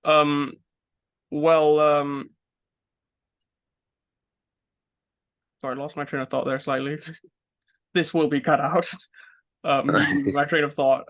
Um, well, sorry, I lost my train of thought there slightly. This will be cut out. Me losing my train of thought.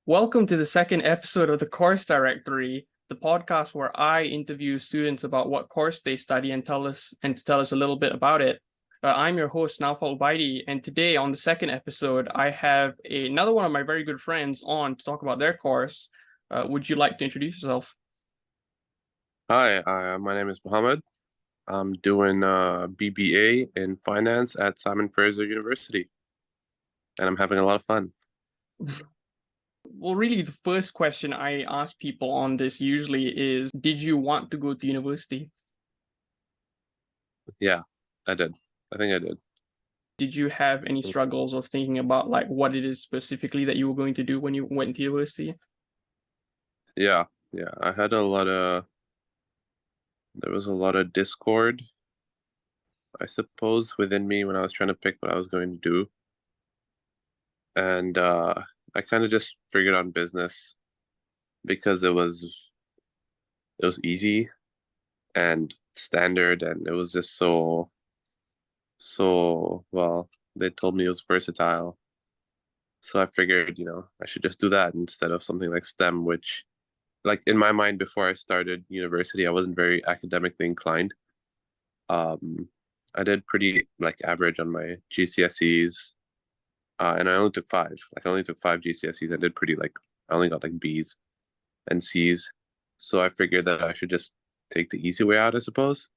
Welcome to the second episode of the Course Directory, the podcast where I interview students about what course they study and tell us a little bit about it. I'm your host, Naufal, and today on the second episode, I have another one of my very good friends on to talk about their course. Would you like to introduce yourself? Hi, my name is Mohammed. I'm doing BBA in finance at Simon Fraser University, and I'm having a lot of fun. Well, really, the first question I ask people on this usually is, did you want to go to university? Yeah, I did. I think I did. Did you have any struggles of thinking about like what it is specifically that you were going to do when you went to university? Yeah, yeah. There was a lot of discord, I suppose, within me when I was trying to pick what I was going to do. And I kind of just figured on business because it was easy and standard, and it was just so well. They told me it was versatile. So I figured, I should just do that instead of something like STEM, which, like in my mind, before I started university, I wasn't very academically inclined. Um, I did pretty like average on my GCSEs, and I only took five. Like I only took five GCSEs. I did pretty like I only got like Bs and Cs. So I figured that I should just take the easy way out, I suppose,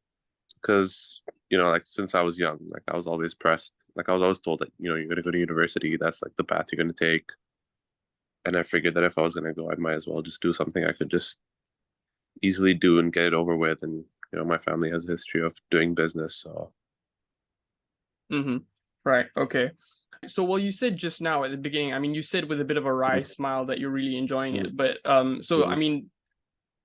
because like since I was young, like I was always pressed. Like I was always told that you're gonna go to university. That's like the path you're gonna take. And I figured that if I was gonna go, I might as well just do something I could just easily do and get it over with. And my family has a history of doing business, so Mm-hmm. Right. Okay. So, well, you said just now at the beginning, I mean, you said with a bit of a wry smile that you're really enjoying it, but so I Mhm. mean,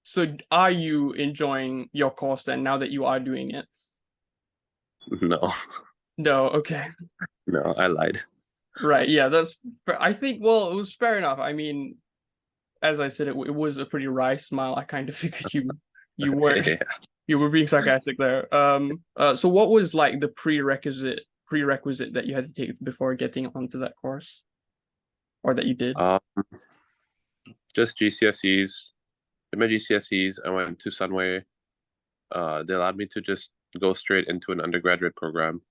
so are you enjoying your course then now that you are doing it? No, No. Okay. no, I lied. Right. Yeah. I think. Well, it was fair enough. I mean, as I said, it was a pretty wry smile. I kind of figured you were Yeah. you were being sarcastic there. So what was like the prerequisite that you had to take before getting onto that course, or that you did? Um, just GCSEs. Did my GCSEs. I went to Sunway. They allowed me to just go straight into an undergraduate program.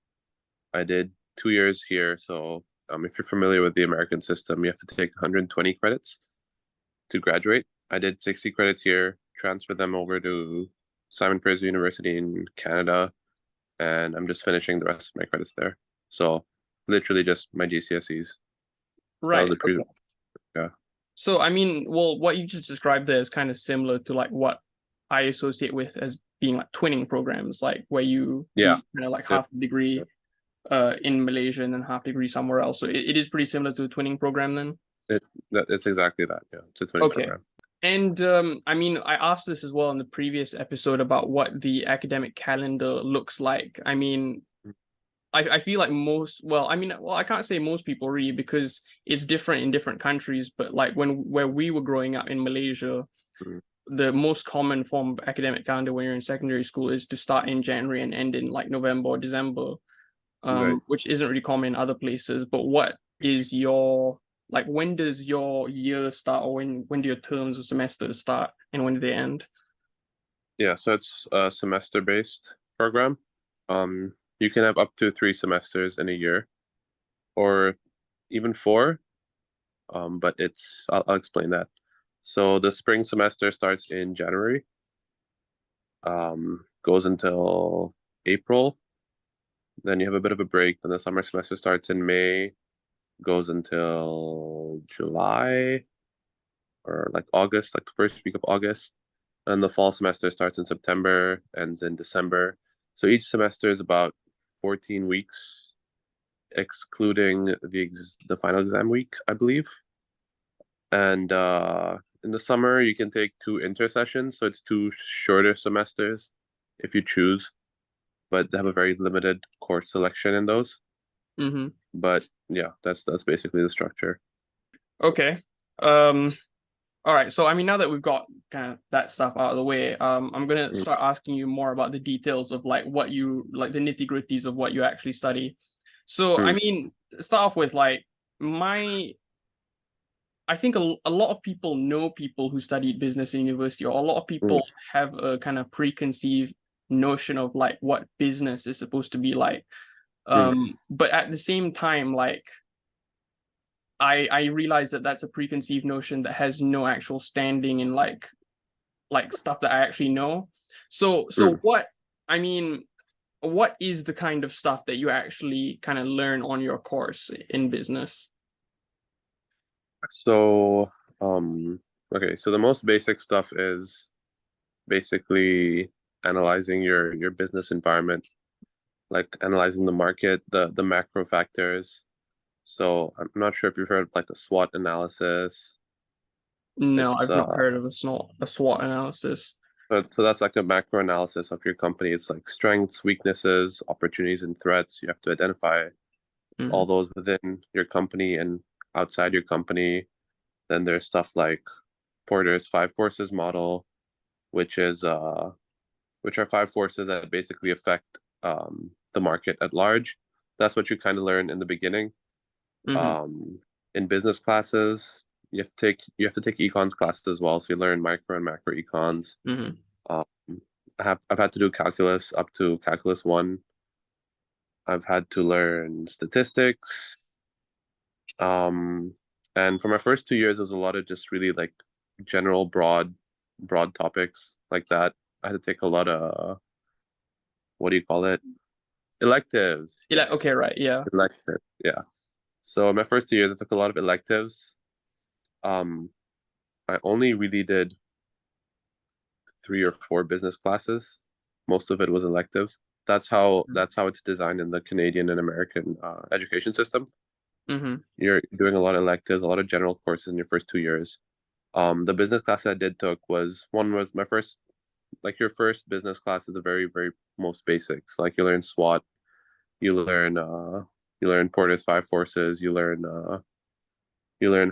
I did 2 years here. So, if you're familiar with the American system, you have to take 120 credits to graduate. I did 60 credits here, transferred them over to Simon Fraser University in Canada, and I'm just finishing the rest of my credits there. So, literally just my GCSEs. That was Right. a pre. Okay. Yeah. So I mean, well, what you just described there is kind of similar to like what I associate with as being like twinning programs, like where you do Yeah. kind of like Yep. half a degree Yep. in Malaysia and then half degree somewhere else. So it is pretty similar to a twinning program then. It's exactly that. Yeah. It's a twinning Okay. program. And I mean, I asked this as well in the previous episode about what the academic calendar looks like. I mean, I feel like I can't say most people really because it's different in different countries, but like where we were growing up in Malaysia, Mhm. the most common form of academic calendar when you're in secondary school is to start in January and end in like November or December, Right. which isn't really common in other places. But what is your like when does your year start, or when do your terms or semesters start and when do they end? Yeah. So it's a semester based program. You can have up to 3 semesters in a year, or even four. But I'll explain that. So the spring semester starts in January, goes until April. Then you have a bit of a break. Then the summer semester starts in May, goes until July or like August, like the first week of August. And the fall semester starts in September, ends in December. So each semester is about 14 weeks, excluding the final exam week, I believe. And in the summer you can take 2 intersessions, so it's 2 shorter semesters if you choose, but they have a very limited course selection in those. Mm-hmm. But yeah, that's basically the structure. Okay. All right. So I mean, now that we've got kind of that stuff out of the way, I'm gonna start asking you more about the details of like what you like, the nitty-gritties of what you actually study. So I Mm, mean, to start off with, like my I think a lot of people know people who studied business in university, or a lot of mm, people have a kind of preconceived notion of like what business is supposed to be like. mm, But at the same time, like I realize that that's a preconceived notion that has no actual standing in like stuff that I actually know. So mm. what I mean, what is the kind of stuff that you actually kind of learn on your course in business? So, okay, so the most basic stuff is basically analyzing your business environment, like analyzing the market, the macro factors. So I'm not sure if you've heard of like a SWOT analysis. No, It's I've not heard of a SWOT analysis. so that's like a macro analysis of your company. It's like strengths, weaknesses, opportunities, and threats. You have to identify all Mm-hmm. those within your company and outside your company. Then there's stuff like Porter's five forces model, which is which are five forces that basically affect the market at large. That's what you kind of learn in the beginning. Mm-hmm. Um, in business classes, you have to take econs classes as well. So you learn micro and macro econs. Mm-hmm. Um, I've had to do calculus up to calculus 1. I've had to learn statistics. Um, and for my first 2 years, it was a lot of just really like general broad topics like that. I had to take a lot of, what do you call it? Electives. Yeah, okay, Yes. right, yeah. Elective. Yeah. So in my first 2 years, I took a lot of electives. Um, I only really did 3 or 4 business classes. Most of it was electives. That's how it's designed in the Canadian and American education system. Mm-hmm. You're doing a lot of electives, a lot of general courses in your first 2 years. The business class I did took was one was my first, like your first business class is the very, very most basics. Like you learn SWOT, you learn Porter's five forces, you learn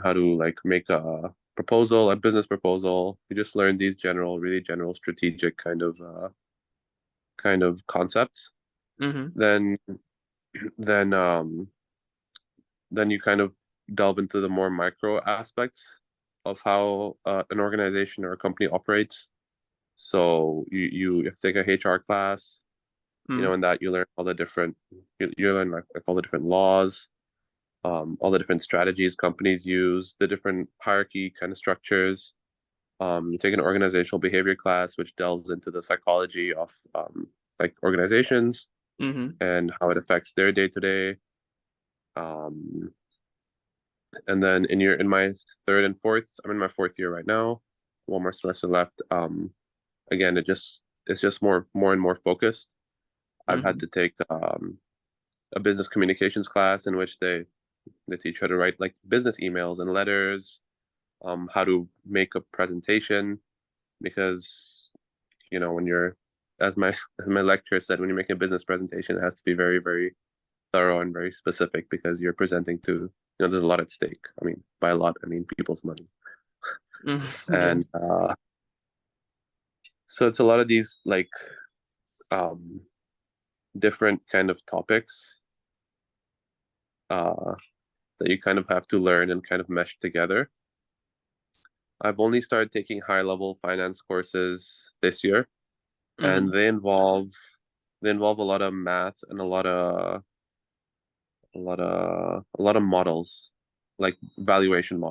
how to like make a proposal, a business proposal. You just learn these general, really general strategic kind of concepts. Mm-hmm. Then then then you kind of delve into the more micro aspects of how an organization or a company operates. So you have to take a HR class, Mm-hmm. in that you learn all the different you learn like all the different laws, all the different strategies companies use, the different hierarchy kind of structures. You take an organizational behavior class, which delves into the psychology of like organizations Mm-hmm. and how it affects their day to day. And then in my third and fourth, I'm in my fourth year right now. One more semester left. Again, it's just more and more focused. I've had Mm-hmm. to take a business communications class in which they teach how to write like business emails and letters, how to make a presentation, because when you're as my as my lecturer said, when you're making a business presentation, it has to be very, very thorough and very specific because you're presenting to, there's a lot at stake. I mean, by a lot, I mean people's money. Mm-hmm. Yeah. And so it's a lot of these like um, different kind of topics uh, that you kind of have to learn and kind of mesh together. I've only started taking high level finance courses this year, and Mm-hmm. they involve a lot of math and a lot of models, like valuation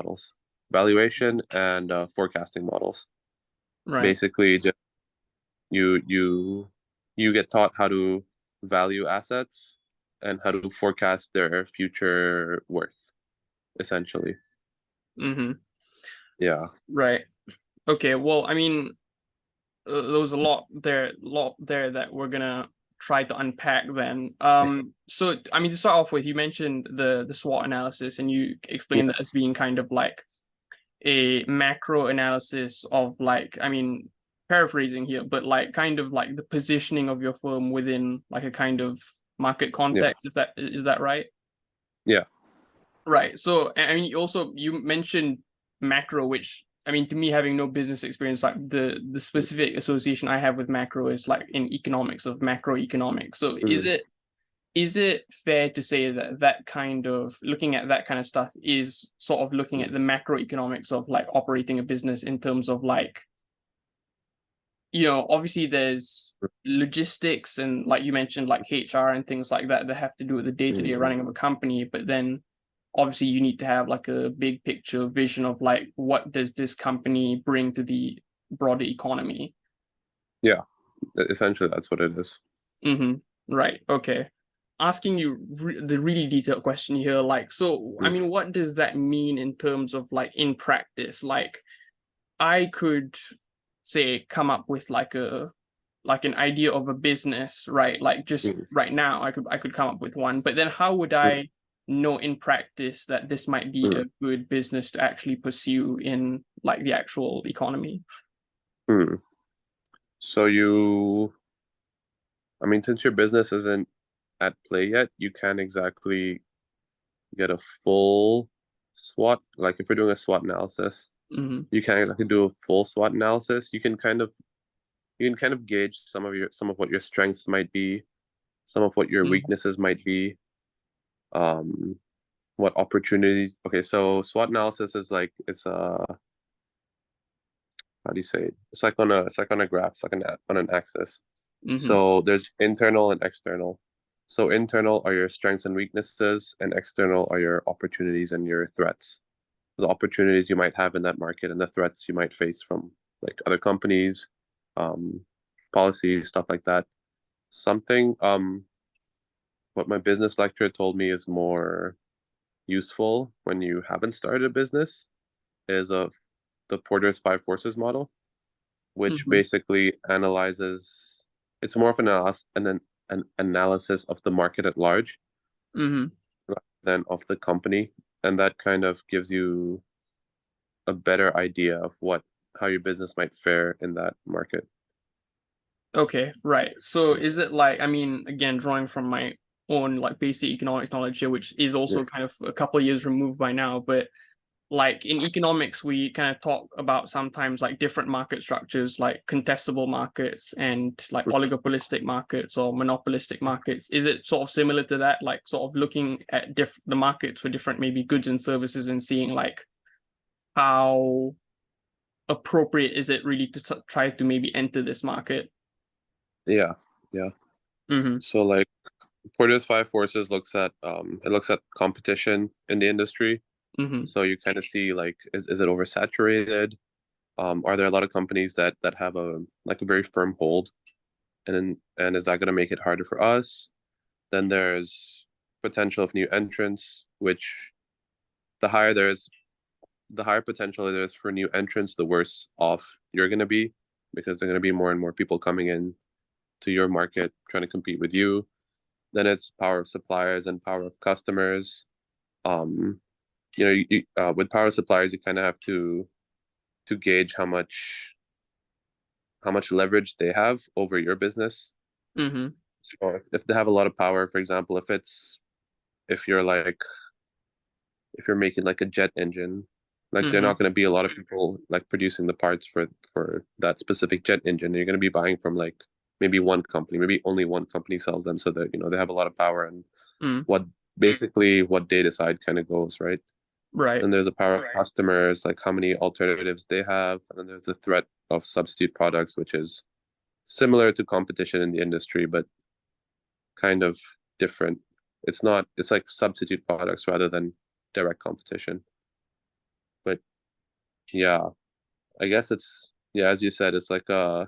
and forecasting models. Right. Basically, just you get taught how to value assets and how to forecast their future worth, essentially. Mm-hmm. Yeah. Right. Okay. Well, I mean, there was a lot there that we're gonna try to unpack then. So I mean, to start off with, you mentioned the SWOT analysis, and you explained that as being kind of like a macro analysis of like, I mean, paraphrasing here, but like kind of like the positioning of your firm within like a kind of market context, if that is that right? Yeah. Right. So I mean, you mentioned macro, which I mean, to me, having no business experience, like the specific association I have with macro is like in economics of macroeconomics. So Mhm. is it fair to say that that kind of looking at that kind of stuff is sort of looking at the macroeconomics of like operating a business in terms of like, obviously there's logistics and like you mentioned, like HR and things like that that have to do with the day-to-day Mhm. running of a company, but then obviously you need to have like a big picture vision of like what does this company bring to the broader economy. Yeah. Essentially, that's what it is. Right. Okay. Asking you the really detailed question here, like, so, I Mm. mean, what does that mean in terms of like in practice? Like, I could say come up with like an idea of a business, right? Like just Mm. right now, I could come up with one, but then how would Mm. I know in practice that this might be Mm. a good business to actually pursue in like the actual economy? Mm. So I mean, since your business isn't at play yet, you can't exactly get a full SWOT. Like if you're doing a SWOT analysis, Hmm. you can't exactly do a full SWOT analysis. You can kind of gauge some of what your strengths might be, some of what your Hmm. weaknesses might be, um, what opportunities. Okay, so SWOT analysis is like it's how do you say it? It's like on a graph, it's like on an axis. Hmm. So there's internal and external. So internal are your strengths and weaknesses, and external are your opportunities and your threats. The opportunities you might have in that market and the threats you might face from like other companies, um, policies, stuff like that. Something what my business lecturer told me is more useful when you haven't started a business is of the Porter's five forces model, which Hmm. basically analyzes. It's more of an analysis of the market at large Hmm. than of the company, and that kind of gives you a better idea of what how your business might fare in that market. Okay, right. So is it like, I mean, again, drawing from my own like basic economics knowledge here, which is Yeah. also kind of a couple of years removed by now, but like in economics, we kind of talk about sometimes like different market structures, like contestable markets and like oligopolistic markets or monopolistic markets. Is it sort of similar to that, like sort of looking at the markets for different maybe goods and services and seeing like how appropriate is it really to try to maybe enter this market? Yeah, yeah. Mm-hmm. So like Porter's five forces looks at competition in the industry. Mm-hmm. So you kind of see like is it oversaturated? Are there a lot of companies that have a very firm hold, and is that going to make it harder for us? Then there's potential of new entrants, which the higher there's the higher potential there is for new entrants, the worse off you're going to be because there are going to be more and more people coming in to your market trying to compete with you. Then it's power of suppliers and power of customers. Um, with power suppliers, you kind of have to gauge how much leverage they have over your business. Mm-hmm. So if they have a lot of power, for example, if you're like if you're making like a jet engine, like they're Mm-hmm. not going to be a lot of people like producing the parts for that specific jet engine. You're going to be buying from like maybe one company, maybe only one company sells them, so that they have a lot of power and Mm. what basically what they decide kind of goes right. Right. Then there's a power of customers, like how many alternatives they have, and then there's the threat of substitute products, which is similar to competition in the industry, but kind of different. It's like substitute products rather than direct competition. But yeah, I guess yeah, as you said, it's like an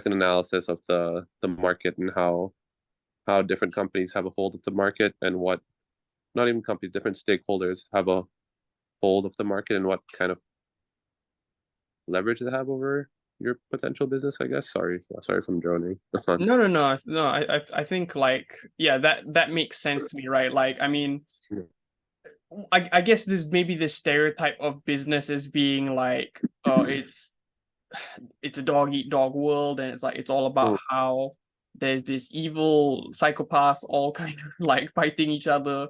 analysis of the market and how different companies have a hold of the market and what not even companies, different stakeholders have a hold of the market and what kind of leverage they have over your potential business, I guess. Sorry if I'm droning on. No, no, no, no. I think like, yeah, that makes sense to me, right? Like, I mean, I guess there's maybe this stereotype of business as being like, it's a dog eat dog world, and it's like it's all about Mm, how there's this evil psychopaths all kind of like fighting each other.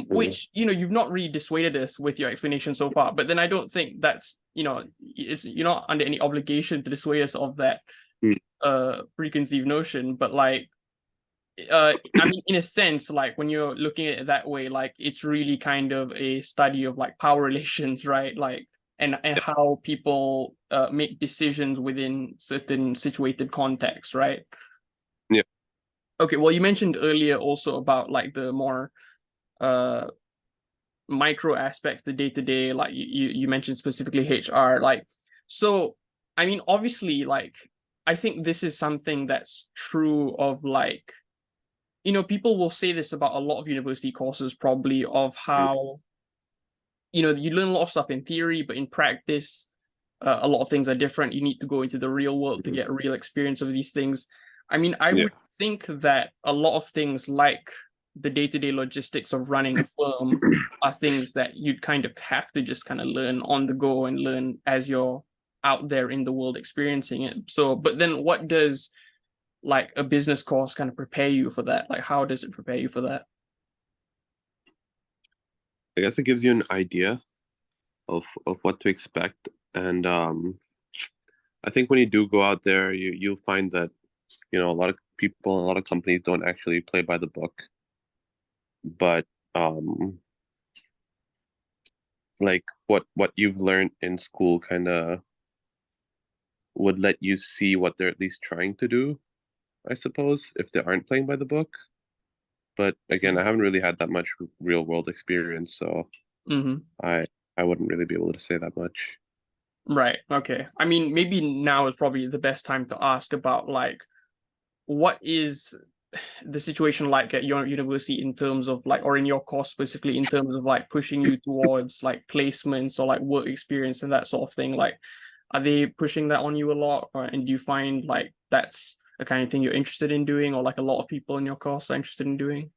mm, Which you've not really dissuaded us with your explanation so far, but then I don't think that's it's you're not under any obligation to dissuade us of that mm. preconceived notion. But like I mean, in a sense, like when you're looking at it that way, like it's really kind of a study of like power relations, right? Like and Yeah, how people make decisions within certain situated contexts, right? yeah, Okay, well, you mentioned earlier also about like the more uh micro aspects, the day to day, like you mentioned specifically HR, like so. I mean, obviously, like I think this is something that's true of like people will say this about a lot of university courses, probably, of mm, how you learn a lot of stuff in theory, but in practice, a lot of things are different. You need to go into the real world to mm, get real experience of these things. I mean, I yeah, would think that a lot of things like the day-to-day logistics of running a firm are things that you'd kind of have to just kind of learn on the go and learn as you're out there in the world experiencing it. So, but then what does like a business course kind of prepare you for that? Like, how does it prepare you for that? I guess it gives you an idea of what to expect. And I think when you do go out there, you'll find that a lot of people and a lot of companies don't actually play by the book, but um, like what you've learned in school kind of would let you see what they're at least trying to do, I suppose, if they aren't playing by the book. But again, I haven't really had that much real world experience, so Mm-hmm. I I wouldn't really be able to say that much. Right. Okay. I mean, maybe now is probably the best time to ask about like what is the situation like at your university in terms of like, or in your course specifically, in terms of like pushing you towards like placements or like work experience and that sort of thing. Like, are they pushing that on you a lot, and do you find like that's the kind of thing you're interested in doing, or like a lot of people in your course are interested in doing?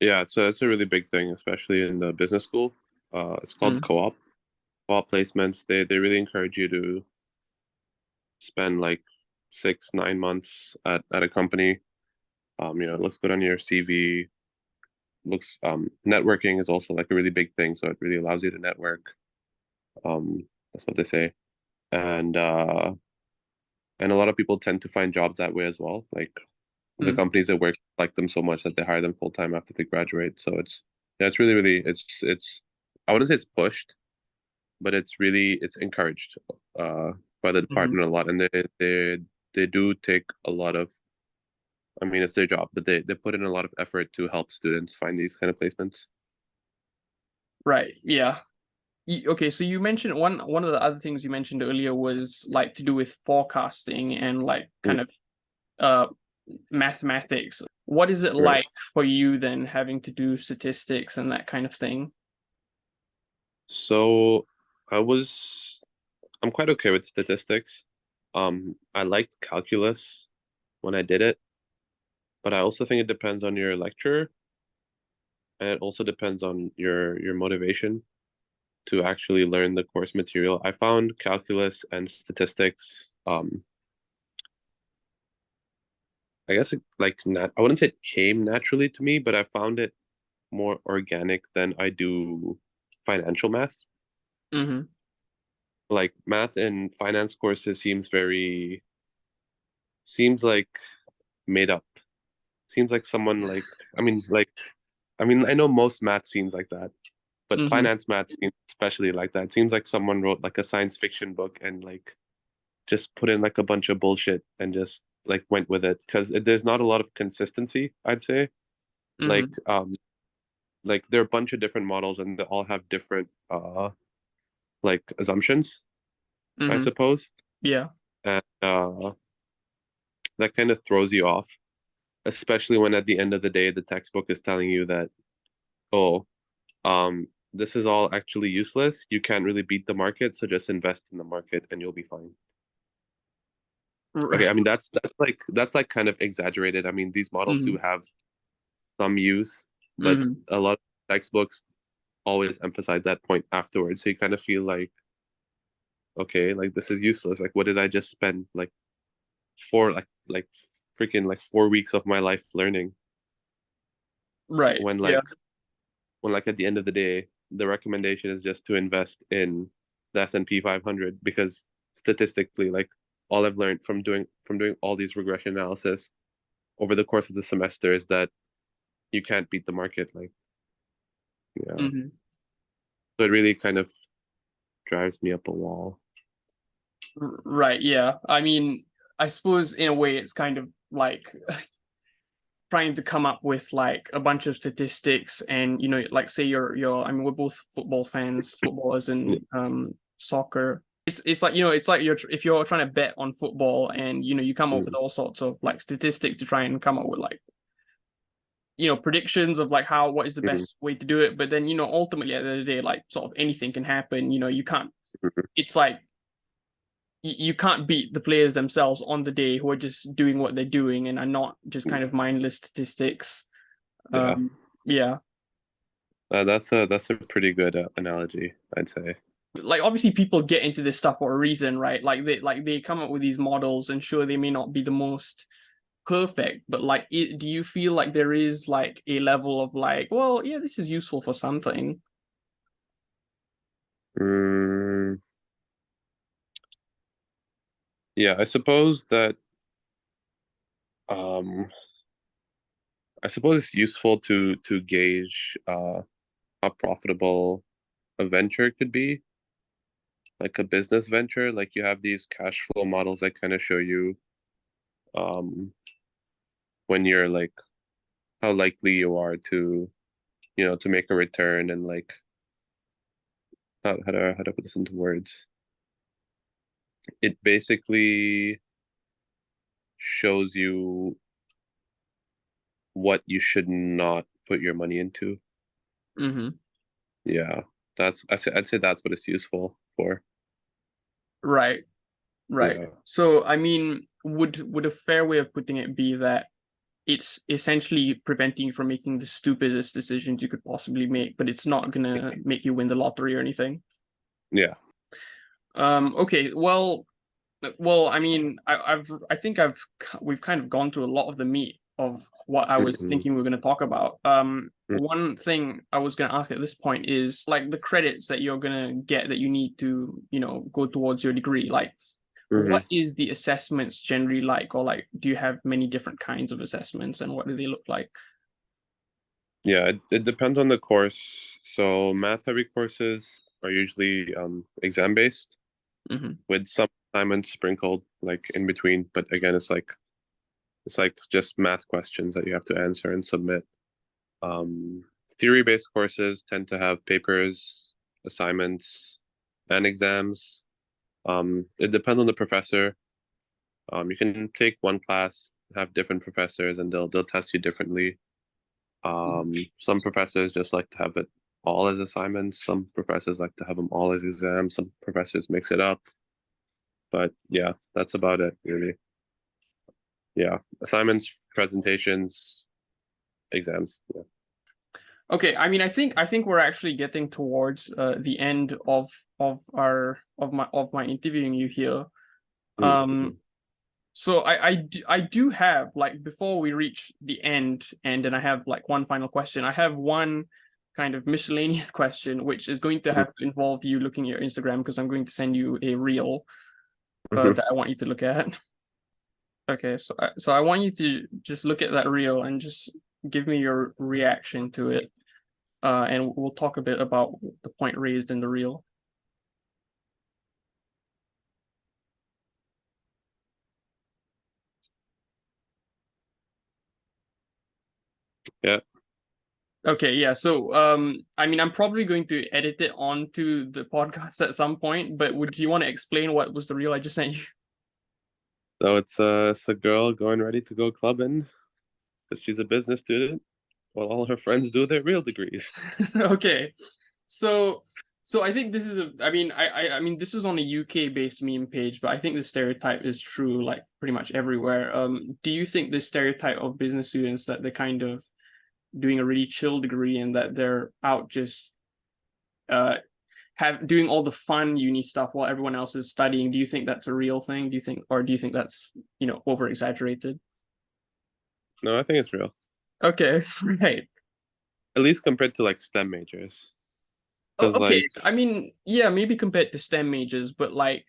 Yeah, it's a really big thing, especially in the business school. It's called Mm, co-op placements. They really encourage you to spend like 6 9 months at a company. It looks good on your CV. Looks networking is also like a really big thing, so it really allows you to network. That's what they say. And and a lot of people tend to find jobs that way as well. Like the mm, companies that work like them so much that they hire them full time after they graduate. So yeah, it's really, really it's I wouldn't say it's pushed, but it's encouraged by the mm. department a lot, and they do take a lot of. I mean, it's their job, but they put in a lot of effort to help students find these kind of placements. Right. Yeah. Okay, so you mentioned one of the other things you mentioned earlier was like to do with forecasting and like Mm, kind of uh mathematics. What is it right. like for you then having to do statistics and that kind of thing? So I was I'm quite okay with statistics. I liked calculus when I did it, but I also think it depends on your lecturer, and it also depends on your motivation to actually learn the course material. I found calculus and statistics, I guess like I wouldn't say it came naturally to me, but I found it more organic than I do financial math. Mm-hmm. Like math and finance courses seems like made up. Seems like someone I know most math seems like that, but Mm-hmm. finance math seems especially like that. It seems like someone wrote like a science fiction book and like just put in like a bunch of bullshit and just like went with it because there's not a lot of consistency, I'd say. Like Mm-hmm. like there are a bunch of different models and they all have different like assumptions, I Mm-hmm. suppose. Yeah. And that kind of throws you off, especially when at the end of the day the textbook is telling you that, oh, this is all actually useless. You can't really beat the market, so just invest in the market and you'll be fine. Okay, I mean that's like kind of exaggerated. I mean these models do Mm-hmm. have some use, but Mm-hmm. a lot of textbooks always emphasize that point afterwards. So you kind of feel like, okay, like this is useless. Like what did I just spend four like freaking like 4 weeks of my life learning Right. when Yeah. at the end of the day the recommendation is just to invest in the S&P 500 because statistically like all I've learned from doing all these regression analysis over the course of the semester is that you can't beat the market. Like, yeah. Hmm. So it really kind of drives me up a wall. Right. Yeah. I mean, I suppose in a way it's kind of like trying to come up with like a bunch of statistics and like say you're I mean we're both football fans, footballers Yeah. and soccer. It's like it's like if you're trying to bet on football and you come up with all sorts of like statistics to try and come up with like predictions of like what is the Mhm. best way to do it, but then ultimately at the end of the day like sort of anything can happen. You can't, it's like you can't beat the players themselves on the day who are just doing what they're doing and are not just kind of mindless statistics. Yeah. Yeah. That's a pretty good analogy, I'd say. Like obviously people get into this stuff for a reason, right? Like they come up with these models and sure they may not be the most perfect, but like do you feel like there is like a level of like, well, yeah, this is useful for something? Mm, yeah, um I suppose it's useful to gauge how profitable a venture could be, like a business venture. Like you have these cash flow models that kind of show you um when you're like how likely you are to to make a return and like how to put this into words. It basically shows you what you should not put your money into. Mm-hmm. Yeah, I'd say that's what it's useful for. Right. Right. Yeah. So I mean, would a fair way of putting it be that it's essentially preventing you from making the stupidest decisions you could possibly make, but it's not gonna make you win the lottery or anything? Yeah. Okay, well, I mean, I think we've kind of gone through a lot of the meat of what I was Mm-mm. thinking we were going to talk about. One thing I was going to ask at this point is like the credits that you're going to get that you need to, go towards your degree. Like, Mm-hmm. what is the assessments generally like, or like, do you have many different kinds of assessments, and what do they look like? Yeah, it depends on the course. So math heavy courses are usually exam based Hmm. with some assignments sprinkled like in between. But again, it's like just math questions that you have to answer and submit. Um, Theory based courses tend to have papers, assignments, and exams. It depends on the professor. You can take one class, have different professors, and they'll test you differently. Some professors just like to have it all as assignments. Some professors like to have them all as exams. Some professors mix it up. But yeah, that's about it, really. Yeah, assignments, presentations, exams. Yeah. Okay, I mean, I think we're actually getting towards the end of my interviewing you here. Mm-hmm. Um, so I do have like before we reach the end, and then I have like one final question. I have one kind of miscellaneous question, which is going to have to involve you looking at your Instagram because I'm going to send you a reel Mm-hmm. that I want you to look at. Okay, so I want you to just look at that reel and just give me your reaction to it, and we'll talk a bit about the point raised in the reel. Yeah. Okay, yeah. So, I mean, I'm probably going to edit it onto the podcast at some point, but would you want to explain what was the reel I just sent you? So it's a girl going ready to go clubbing because she's a business student while all her friends do their real degrees. Okay, so I think this is I mean, I mean, this is on a UK based meme page, but I think the stereotype is true like pretty much everywhere. Do you think the stereotype of business students that they're kind of doing a really chill degree and that they're out just doing all the fun uni stuff while everyone else is studying. Do you think that's a real thing? Do you think that's, over exaggerated? No, I think it's real. Okay, right. At least compared to like STEM majors. Oh, Because okay. like I mean, yeah, maybe compared to STEM majors, but like,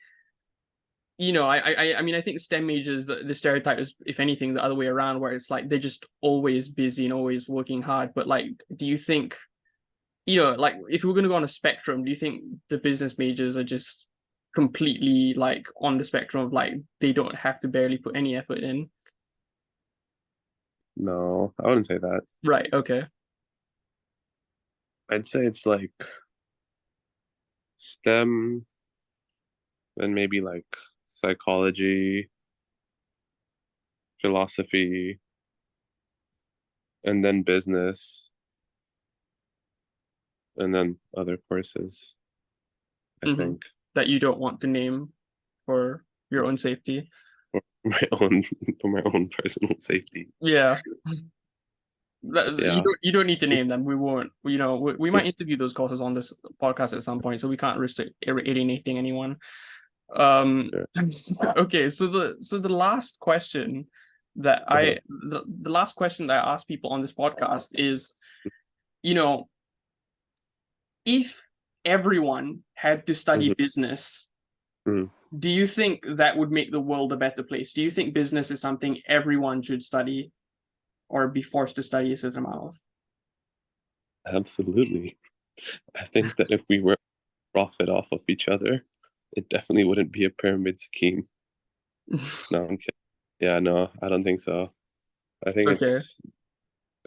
I mean, I think STEM majors, the stereotype is, if anything, the other way around, where it's like they're just always busy and always working hard. But like, do you think, like if we're gonna go on a spectrum, do you think the business majors are just completely like on the spectrum of like they don't have to barely put any effort in? no, I wouldn't say that. Right. Okay. I'd say it's like STEM, then maybe like psychology, philosophy, and then business, and then other courses, I Hmm. think, That you don't want to name for your own safety. for my own for my own personal safety. Yeah. Yeah. You don't need to name them. We won't. We might interview those courses on this podcast at some point, so we can't risk alienating anyone. Sure. Okay, so the last question that Uh-huh. the last question that I ask people on this podcast is, you know, if everyone had to study Mhm, business, mhm. do you think that would make the world a better place? Do you think business is something everyone should study or be forced to study a certain amount of? Absolutely. I think that if we were to profit off of each other, it definitely wouldn't be a pyramid scheme. No, I'm kidding. Yeah, no, I don't think so. I think Okay. it's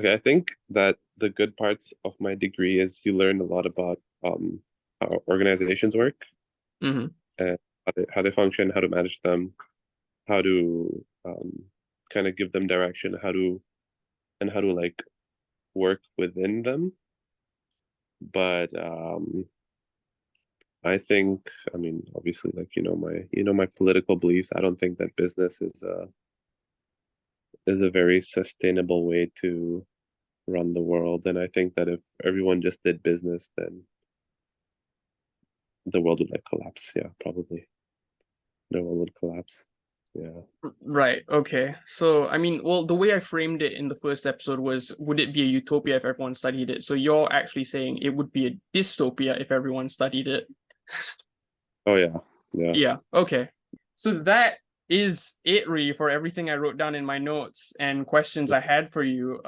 okay. I think that the good parts of my degree is you learn a lot about how organizations work Hmm. and how they function, how to manage them, how to kind of give them direction, how to like work within them. But I think, I mean, obviously, like my political beliefs. I don't think that business is a very sustainable way to run the world. And I think that if everyone just did business, then the world would like collapse. Yeah, probably the world would collapse. Yeah. Right. Okay. So, I mean, well, the way I framed it in the first episode was, would it be a utopia if everyone studied it? So you're actually saying it would be a dystopia if everyone studied it. Oh yeah. Yeah. Yeah. Okay. So that is it really for everything I wrote down in my notes and questions I had for you.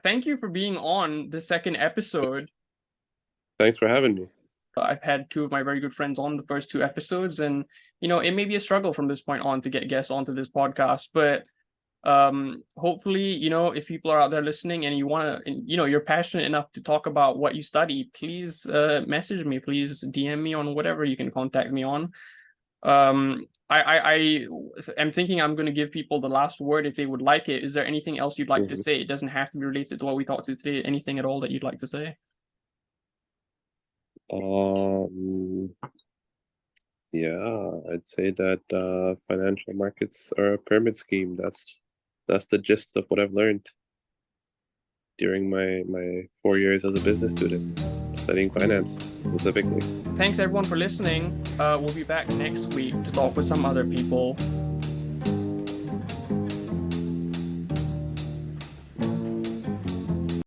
Thank you for being on the second episode. Thanks for having me. I've had two of my very good friends on the first two episodes, and it may be a struggle from this point on to get guests onto this podcast, but hopefully, if people are out there listening and you want to, you're passionate enough to talk about what you study, please message me, please DM me on whatever you can contact me on. I am thinking I'm going to give people the last word if they would like it. Is there anything else you'd like to Mhm. say? It doesn't have to be related to what we talked to today. Anything at all that you'd like to say? Um, yeah, I'd say that financial markets are a pyramid scheme. That's the gist of what I've learned during my 4 years as a business student, studying finance specifically. Thanks everyone for listening. We'll be back next week to talk with some other people.